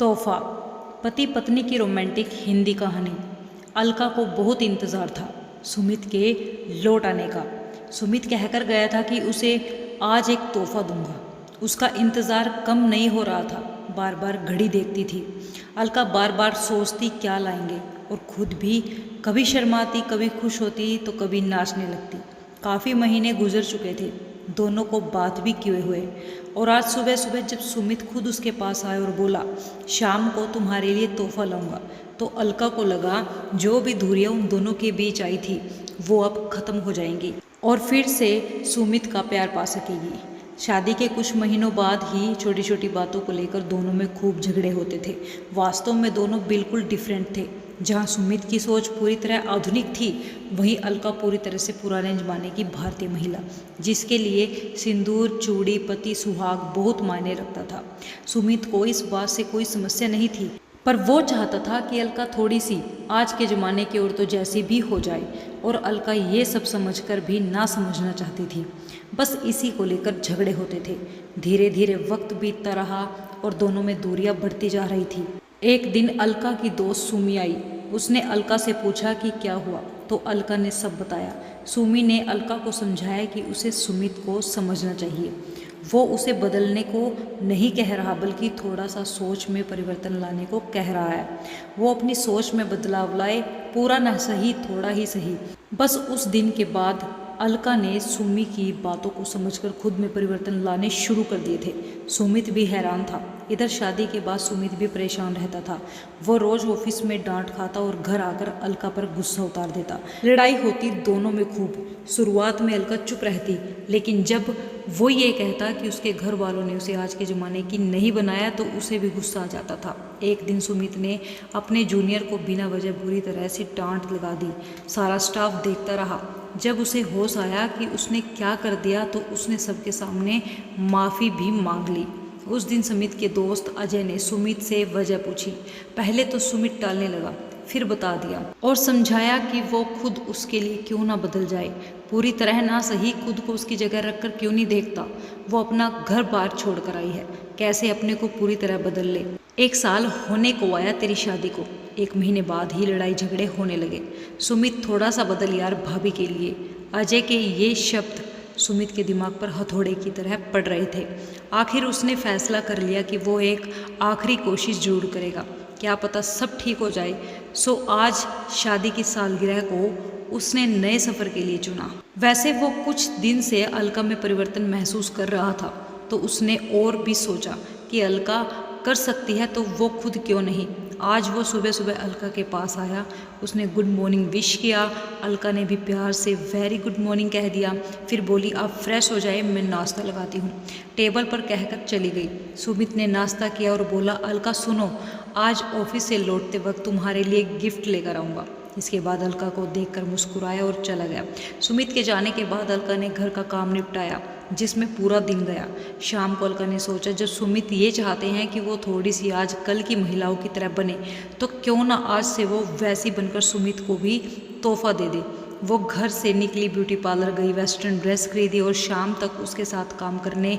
तोहफा। पति पत्नी की रोमांटिक हिंदी कहानी। अलका को बहुत इंतज़ार था सुमित के लौट आने का। सुमित कहकर गया था कि उसे आज एक तोहफा दूंगा। उसका इंतज़ार कम नहीं हो रहा था। बार बार घड़ी देखती थी। अलका बार बार सोचती क्या लाएंगे, और खुद भी कभी शर्माती, कभी खुश होती तो कभी नाचने लगती। काफ़ी महीने गुजर चुके थे दोनों को बात भी किए हुए, और आज सुबह सुबह जब सुमित खुद उसके पास आया और बोला शाम को तुम्हारे लिए तोहफा लाऊंगा, तो अलका को लगा जो भी दूरियां उन दोनों के बीच आई थी वो अब ख़त्म हो जाएंगी और फिर से सुमित का प्यार पा सकेगी। शादी के कुछ महीनों बाद ही छोटी छोटी बातों को लेकर दोनों में खूब झगड़े होते थे। वास्तव में दोनों बिल्कुल डिफरेंट थे। जहाँ सुमित की सोच पूरी तरह आधुनिक थी, वहीं अलका पूरी तरह से पुराने जमाने की भारतीय महिला, जिसके लिए सिंदूर, चूड़ी, पति, सुहाग बहुत मायने रखता था। सुमित को इस बात से कोई समस्या नहीं थी, पर वो चाहता था कि अलका थोड़ी सी आज के ज़माने की औरतों जैसी भी हो जाए, और अलका ये सब समझकर भी ना समझना चाहती थी। बस इसी को लेकर झगड़े होते थे। धीरे धीरे वक्त बीतता रहा और दोनों में दूरियां बढ़ती जा रही थी। एक दिन अलका की दोस्त सुमी आई। उसने अलका से पूछा कि क्या हुआ, तो अलका ने सब बताया। सुमी ने अलका को समझाया कि उसे सुमित को समझना चाहिए। वो उसे बदलने को नहीं कह रहा, बल्कि थोड़ा सा सोच में परिवर्तन लाने को कह रहा है। वो अपनी सोच में बदलाव लाए, पूरा न सही थोड़ा ही सही। बस उस दिन के बाद अलका ने सुमी की बातों को समझकर खुद में परिवर्तन लाने शुरू कर दिए थे। सुमित भी हैरान था। इधर शादी के बाद सुमित भी परेशान रहता था। वो रोज ऑफिस में डांट खाता और घर आकर अलका पर गुस्सा उतार देता। लड़ाई होती दोनों में खूब। शुरुआत में अलका चुप रहती, लेकिन जब वो ये कहता कि उसके घर वालों ने उसे आज के ज़माने की नहीं बनाया, तो उसे भी गुस्सा आ जाता था। एक दिन सुमित ने अपने जूनियर को बिना वजह बुरी तरह से डांट लगा दी। सारा स्टाफ देखता रहा। जब उसे होश आया कि उसने क्या कर दिया, तो उसने सबके सामने माफ़ी भी मांग ली। उस दिन सुमित के दोस्त अजय ने सुमित से वजह पूछी। पहले तो सुमित टालने लगा, फिर बता दिया और समझाया कि वो खुद उसके लिए क्यों ना बदल जाए। पूरी तरह ना सही, खुद को उसकी जगह रखकर क्यों नहीं देखता। वो अपना घर बार छोड़ कर आई है, कैसे अपने को पूरी तरह बदल ले। 1 साल होने को आया तेरी शादी को। 1 महीने बाद ही लड़ाई झगड़े होने लगे। सुमित थोड़ा सा बदल यार भाभी के लिए। अजय के ये शब्द सुमित के दिमाग पर हथौड़े की तरह पड़ रहे थे। आखिर उसने फैसला कर लिया कि वो एक आखिरी कोशिश जरूर करेगा, क्या पता सब ठीक हो जाए। सो आज शादी की सालगिरह को उसने नए सफ़र के लिए चुना। वैसे वो कुछ दिन से अलका में परिवर्तन महसूस कर रहा था, तो उसने और भी सोचा कि अलका कर सकती है तो वो खुद क्यों नहीं। आज वो सुबह सुबह अलका के पास आया। उसने गुड मॉर्निंग विश किया। अलका ने भी प्यार से वेरी गुड मॉर्निंग कह दिया। फिर बोली आप फ्रेश हो जाए, मैं नाश्ता लगाती हूँ। टेबल पर कहकर चली गई। सुमित ने नाश्ता किया और बोला अलका सुनो, आज ऑफिस से लौटते वक्त तुम्हारे लिए गिफ्ट लेकर आऊँगा। इसके बाद अलका को देखकर मुस्कुराया और चला गया। सुमित के जाने के बाद अलका ने घर का काम निपटाया, जिसमें पूरा दिन गया। शाम को अलका ने सोचा जब सुमित ये चाहते हैं कि वो थोड़ी सी आज कल की महिलाओं की तरह बने, तो क्यों ना आज से वो वैसी बनकर सुमित को भी तोहफा दे दे। वो घर से निकली, ब्यूटी पार्लर गई, वेस्टर्न ड्रेस खरीदी और शाम तक उसके साथ काम करने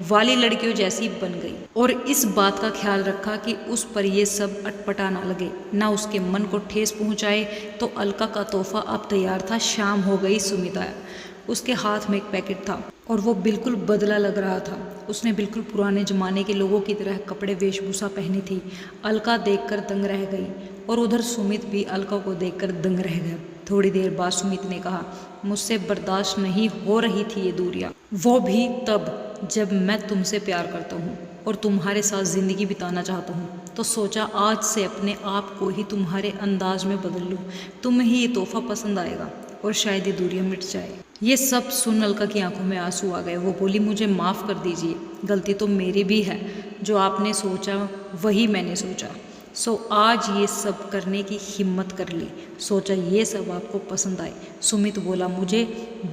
वाली लड़कियों जैसी बन गई। और इस बात का ख्याल रखा कि उस पर ये सब अटपटा ना लगे, ना उसके मन को ठेस पहुंचाए। तो अलका का तोहफा अब तैयार था। शाम हो गई, सुमित आया। उसके हाथ में एक पैकेट था और वो बिल्कुल बदला लग रहा था। उसने बिल्कुल पुराने ज़माने के लोगों की तरह कपड़े वेशभूषा पहनी थी। अलका देखकर दंग रह गई, और उधर सुमित भी अलका को देखकर दंग रह गया। थोड़ी देर बाद सुमित ने कहा मुझसे बर्दाश्त नहीं हो रही थी ये दूरियां, वो भी तब जब मैं तुमसे प्यार करता हूँ और तुम्हारे साथ ज़िंदगी बिताना चाहता हूँ। तो सोचा आज से अपने आप को ही तुम्हारे अंदाज में बदल लूँ। तुम्हें ही ये तोहफा पसंद आएगा और शायद ये दूरियां मिट जाए। ये सब सुन अलका की आंखों में आंसू आ गए। वो बोली मुझे माफ़ कर दीजिए, गलती तो मेरी भी है। जो आपने सोचा वही मैंने सोचा। सो आज ये सब करने की हिम्मत कर ली। सोचा ये सब आपको पसंद आए। सुमित बोला मुझे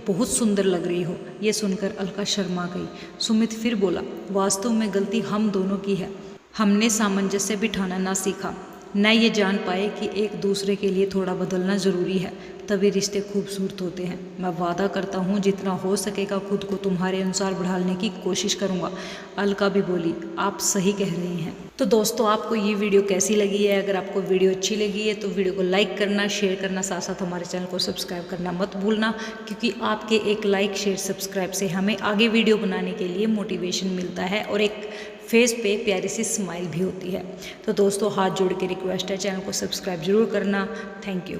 बहुत सुंदर लग रही हो। ये सुनकर अलका शर्मा गई। सुमित फिर बोला वास्तव में गलती हम दोनों की है। हमने सामंजस्य बिठाना ना सीखा, न ये जान पाए कि एक दूसरे के लिए थोड़ा बदलना ज़रूरी है, तभी रिश्ते खूबसूरत होते हैं। मैं वादा करता हूँ जितना हो सकेगा खुद को तुम्हारे अनुसार ढालने की कोशिश करूँगा। अलका भी बोली, आप सही कह रही हैं। तो दोस्तों, आपको ये वीडियो कैसी लगी है? अगर आपको वीडियो अच्छी लगी है तो वीडियो को लाइक करना, शेयर करना, साथ साथ हमारे चैनल को सब्सक्राइब करना मत भूलना, क्योंकि आपके एक लाइक, शेयर, सब्सक्राइब से हमें आगे वीडियो बनाने के लिए मोटिवेशन मिलता है और एक फेस पे प्यारी सी स्माइल भी होती है। तो दोस्तों, हाथ जोड़ के रिक्वेस्ट है, चैनल को सब्सक्राइब जरूर करना। Thank you.